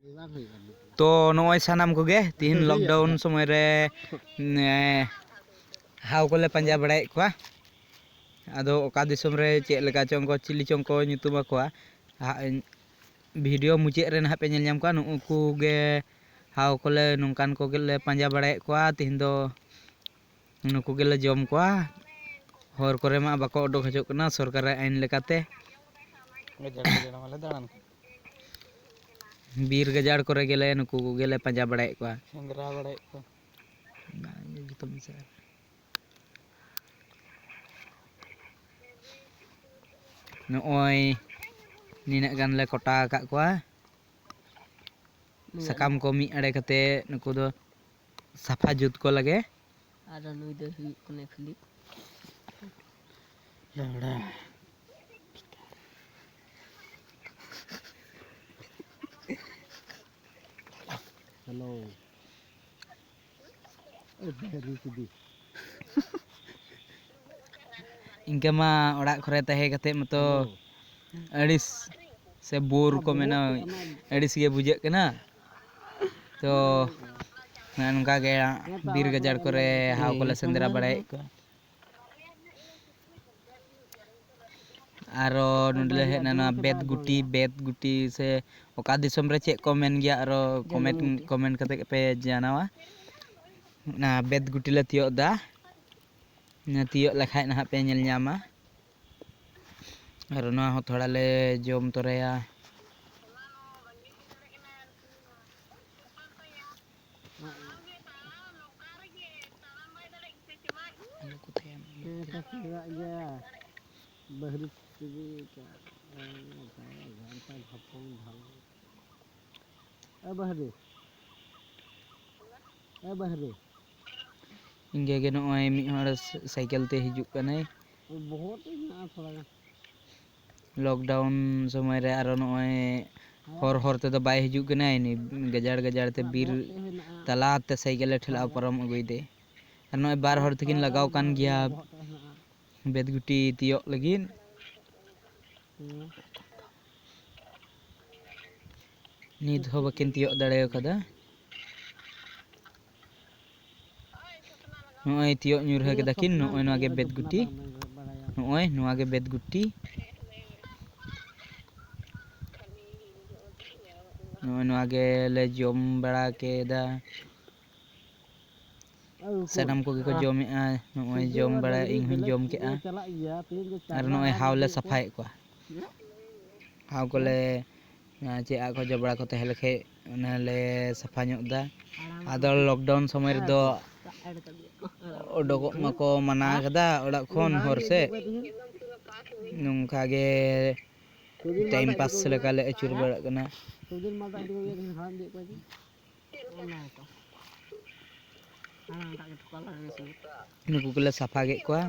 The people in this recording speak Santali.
तो नॉय सानाम कोगे तीन लॉकडाउन समय रे हाव कोले पंजा बड़ाई कोआ आदो ओका दिसम रे चेक लगा चोंको चिली चोंको nyutum akoa वीडियो मुचे रे ना पे नेल ᱧᱟᱢ ᱠᱚᱣᱟ ᱱᱩᱠᱩ गे हाव कोले नुंकान कोगे ले पंजा बड़ाई कोआ तीन दो नुकु गेले जम कोआ हर करे मा बाको ओडोक हजोक कना सरकार आइन लेकाते बीर गजाड़ करे गेले नुकु गेले पंजा बड़ाई कोआ सेंद्रा बड़ाई कोआ जुतो मिसा नोय निना गान ले कोटा का कोआ सकाम को मी अड़े कते नुकु दो सफा जुत को लगे आरो नुई दो हुई कोने खली लड़ा हेलो बेरी सिदी इनके मा ओड़ा खरे तहे कते मतो अड़िस से बोर को मेना अड़िस गे बुझे कना तो ननका गे बीर गजाड़ करे हाव कोले सेंद्रा बड़ाई को आरो नडले हे ना बेत गुटी से ओका दिसम रे चेक को मेन गया आरो कमेंट कते पे जानावा ना बेत गुटी ले तियो दा ना तियो लखाय ना पे नेल ᱧᱟᱢᱟ आरो ना हो थोड़ा ले जम तोरेया बहरी बहरी इंगे गे नोय मी हड़ साइकिल ते हिजुक कने बहुत ना थोड़ा लॉकडाउन समय रे आरो नोय हर ते तो बाय हिजुक कने नि गजाड़ ते बीर तला ते साइकिल ठेला परम अगुई दे आर नोय बार हर तकिन लगाव कान गया बेदगुटी तियो लगिन नित हो बकिन तियो दड़े कदा नोय तियो ᱧᱩᱨᱦᱟᱹ ᱠᱮᱫᱟ ᱠᱤᱱ नोय नोआ गे बेदगुटी नोय नोआ गे बेदगुटी नोय नोआ गे ले जम बड़ा केदा सनम को को जमेआ नोय जम बड़ा इन हुन जम केआ आर नोय हावले सफाए को हाव कोले चे आ को जबड़ा को तहलखे नले सफा ᱧᱚᱜ दा आदो लॉकडाउन समय रे दो ओडोको मको मना कदा ओड़ा खोन हर से नुंका गे टाइम पास लेका ले अचुर बड़ा कना नुकु को ले सफा गे कोआ